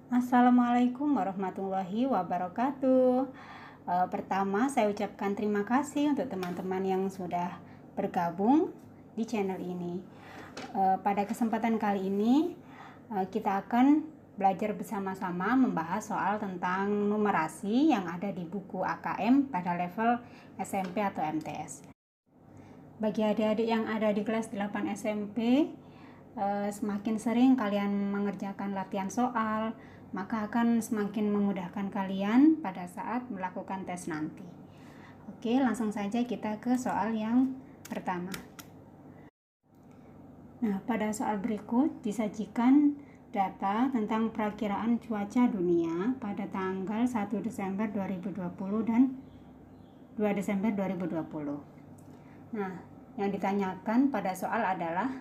Assalamualaikum warahmatullahi wabarakatuh. Pertama, saya ucapkan terima kasih untuk teman-teman yang sudah bergabung di channel ini. Pada kesempatan kali ini, kita akan belajar bersama-sama membahas soal tentang numerasi yang ada di buku AKM pada level SMP atau MTS. Bagi adik-adik yang ada di kelas 8 SMP, semakin sering kalian mengerjakan latihan soal, maka akan semakin memudahkan kalian pada saat melakukan tes nanti. Oke, langsung saja kita ke soal yang pertama. Nah, pada soal berikut disajikan data tentang perakiraan cuaca dunia pada tanggal 1 Desember 2020 dan 2 Desember 2020. Nah, yang ditanyakan pada soal adalah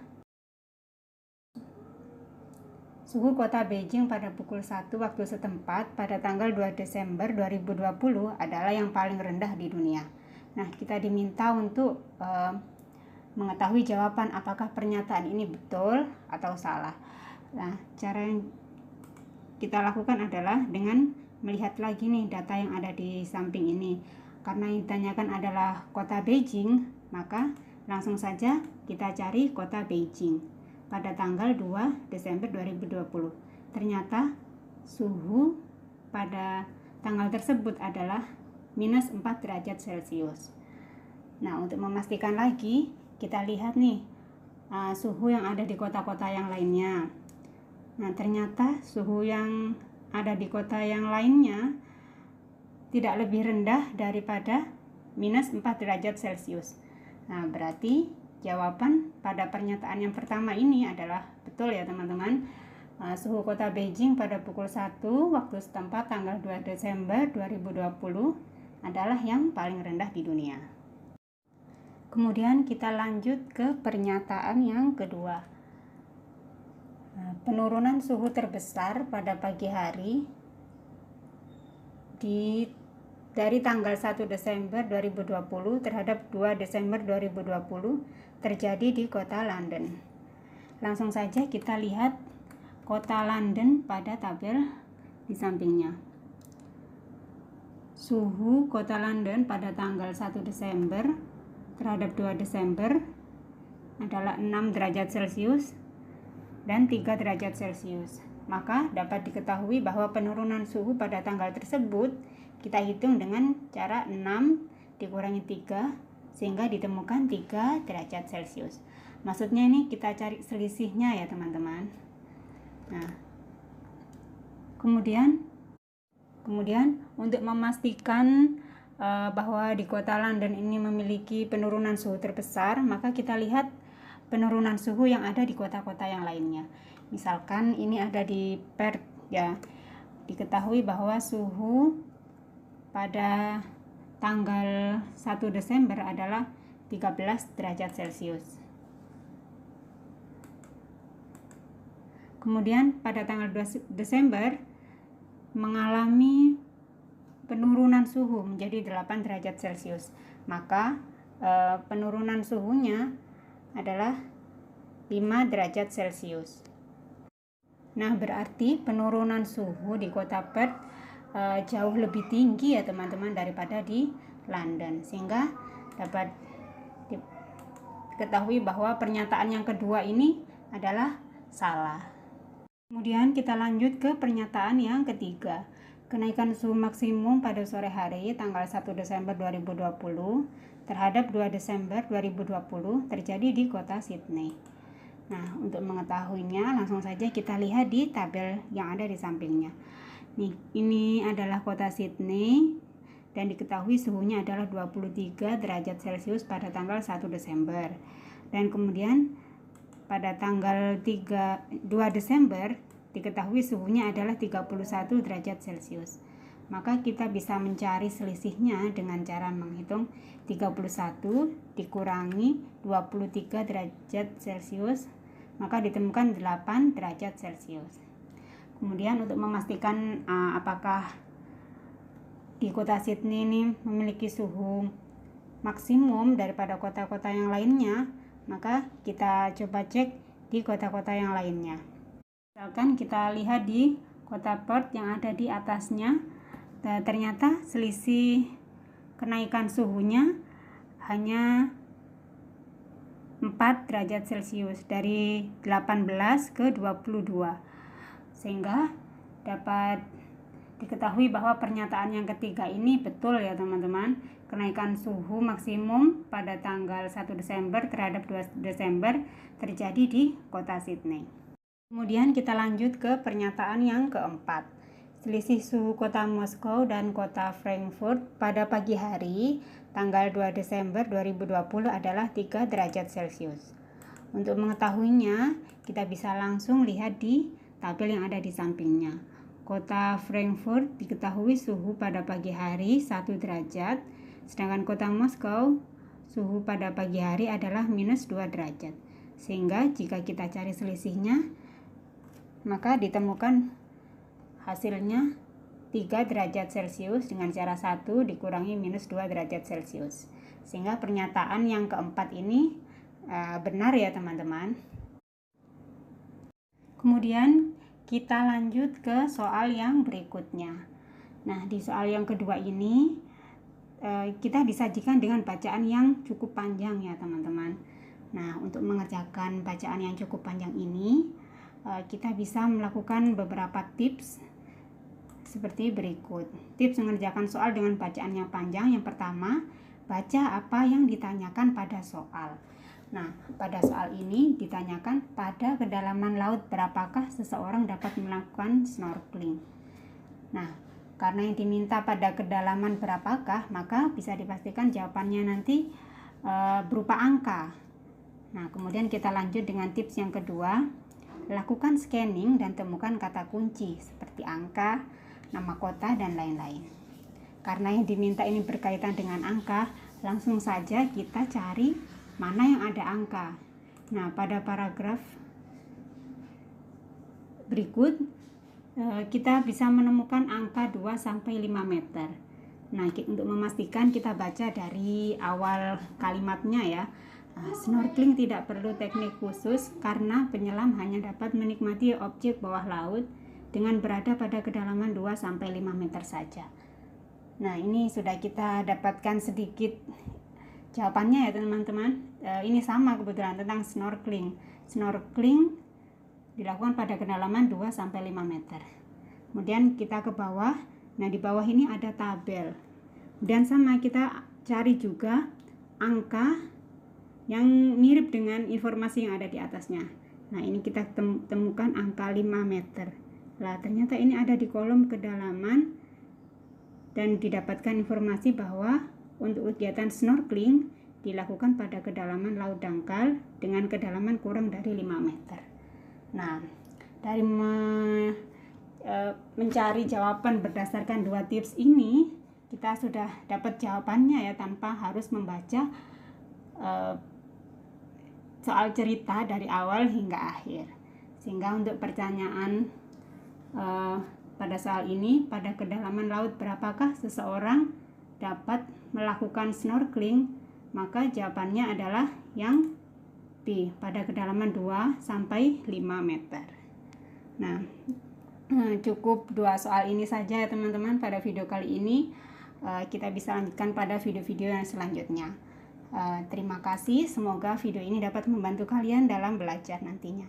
suhu kota Beijing pada pukul 1 waktu setempat pada tanggal 2 Desember 2020 adalah yang paling rendah di dunia. Nah, kita diminta untuk mengetahui jawaban apakah pernyataan ini betul atau salah. Nah, cara yang kita lakukan adalah dengan melihat lagi nih data yang ada di samping ini. Karena yang ditanyakan adalah kota Beijing, maka langsung saja kita cari kota Beijing pada tanggal 2 Desember 2020. Ternyata suhu pada tanggal tersebut adalah minus 4 derajat Celcius. Nah, untuk memastikan lagi, kita lihat nih suhu yang ada di kota-kota yang lainnya. Nah, ternyata suhu yang ada di kota yang lainnya tidak lebih rendah daripada minus 4 derajat Celcius. Nah, berarti jawaban pada pernyataan yang pertama ini adalah betul ya teman-teman. Suhu kota Beijing pada pukul 1 waktu setempat tanggal 2 Desember 2020 adalah yang paling rendah di dunia. Kemudian kita lanjut ke pernyataan yang kedua. Penurunan suhu terbesar pada pagi hari dari tanggal 1 Desember 2020 terhadap 2 Desember 2020 terjadi di kota London. Langsung saja kita lihat kota London pada tabel di sampingnya. Suhu kota London pada tanggal 1 Desember terhadap 2 Desember adalah 6 derajat Celcius dan 3 derajat Celcius. Maka dapat diketahui bahwa penurunan suhu pada tanggal tersebut kita hitung dengan cara 6 dikurangi 3 sehingga ditemukan 3 derajat Celcius. Maksudnya ini kita cari selisihnya ya teman-teman. Nah, kemudian untuk memastikan bahwa di kota London ini memiliki penurunan suhu terbesar, maka kita lihat penurunan suhu yang ada di kota-kota yang lainnya. Misalkan ini ada di Perth ya. Diketahui bahwa suhu pada tanggal 1 Desember adalah 13 derajat Celcius. Kemudian pada tanggal 2 Desember mengalami penurunan suhu menjadi 8 derajat Celcius. Maka penurunan suhunya adalah 5 derajat Celcius. Nah, berarti penurunan suhu di kota Perth jauh lebih tinggi ya teman-teman daripada di London, sehingga dapat diketahui bahwa pernyataan yang kedua ini adalah salah. Kemudian kita lanjut ke pernyataan yang ketiga. Kenaikan suhu maksimum pada sore hari tanggal 1 Desember 2020 terhadap 2 Desember 2020 terjadi di kota Sydney. Nah, untuk mengetahuinya langsung saja kita lihat di tabel yang ada di sampingnya. Nih, ini adalah kota Sydney dan diketahui suhunya adalah 23 derajat Celcius pada tanggal 1 Desember. Dan kemudian pada tanggal 2 Desember diketahui suhunya adalah 31 derajat Celcius. Maka kita bisa mencari selisihnya dengan cara menghitung 31 dikurangi 23 derajat Celcius, maka ditemukan 8 derajat Celcius. Kemudian untuk memastikan apakah di kota Sydney ini memiliki suhu maksimum daripada kota-kota yang lainnya, maka kita coba cek di kota-kota yang lainnya. Misalkan kita lihat di kota Perth yang ada di atasnya. Ternyata selisih kenaikan suhunya hanya 4 derajat Celcius dari 18 ke 22, sehingga dapat diketahui bahwa pernyataan yang ketiga ini betul ya teman-teman. Kenaikan suhu maksimum pada tanggal 1 Desember terhadap 2 Desember terjadi di kota Sydney. Kemudian kita lanjut ke pernyataan yang keempat. Selisih suhu kota Moskow dan kota Frankfurt pada pagi hari tanggal 2 Desember 2020 adalah 3 derajat Celcius. Untuk mengetahuinya, kita bisa langsung lihat di tabel yang ada di sampingnya. Kota Frankfurt diketahui suhu pada pagi hari 1 derajat, sedangkan kota Moskow suhu pada pagi hari adalah minus 2 derajat. Sehingga jika kita cari selisihnya, maka ditemukan hasilnya 3 derajat Celcius dengan cara 1 dikurangi minus 2 derajat Celcius. Sehingga pernyataan yang keempat ini benar ya teman-teman. Kemudian kita lanjut ke soal yang berikutnya. Nah, di soal yang kedua ini kita disajikan dengan bacaan yang cukup panjang ya teman-teman. Nah, untuk mengerjakan bacaan yang cukup panjang ini, kita bisa melakukan beberapa tips seperti berikut. Tips mengerjakan soal dengan bacaan yang panjang. Yang pertama, baca apa yang ditanyakan pada soal. Nah, pada soal ini ditanyakan pada kedalaman laut berapakah seseorang dapat melakukan snorkeling. Nah, karena yang diminta pada kedalaman berapakah, maka bisa dipastikan jawabannya nanti berupa angka. Nah, kemudian kita lanjut dengan tips yang kedua. Lakukan scanning dan temukan kata kunci seperti angka, nama kota, dan lain-lain. Karena yang diminta ini berkaitan dengan angka, langsung saja kita cari mana yang ada angka. Nah, pada paragraf berikut kita bisa menemukan angka 2-5 meter. Nah, untuk memastikan kita baca dari awal kalimatnya ya. Snorkeling tidak perlu teknik khusus karena penyelam hanya dapat menikmati objek bawah laut dengan berada pada kedalaman 2-5 meter saja. Nah, ini sudah kita dapatkan sedikit jawabannya ya teman-teman. Ini sama kebetulan tentang snorkeling. Snorkeling dilakukan pada kedalaman 2-5 meter. Kemudian kita ke bawah. Nah, di bawah ini ada tabel. Dan sama kita cari juga angka yang mirip dengan informasi yang ada di atasnya. Nah, ini kita temukan angka 5 meter. Lah, ternyata ini ada di kolom kedalaman dan didapatkan informasi bahwa untuk kegiatan snorkeling dilakukan pada kedalaman laut dangkal dengan kedalaman kurang dari 5 meter. Nah, dari mencari jawaban berdasarkan dua tips ini, kita sudah dapat jawabannya ya tanpa harus membaca soal cerita dari awal hingga akhir. Sehingga untuk pertanyaan pada soal ini, pada kedalaman laut berapakah seseorang dapat melakukan snorkeling, maka jawabannya adalah yang B, pada kedalaman 2-5 meter. Nah, cukup dua soal ini saja ya teman-teman pada video kali ini. Kita bisa lanjutkan pada video-video yang selanjutnya. Terima kasih, semoga video ini dapat membantu kalian dalam belajar nantinya.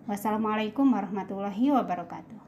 Wassalamualaikum warahmatullahi wabarakatuh.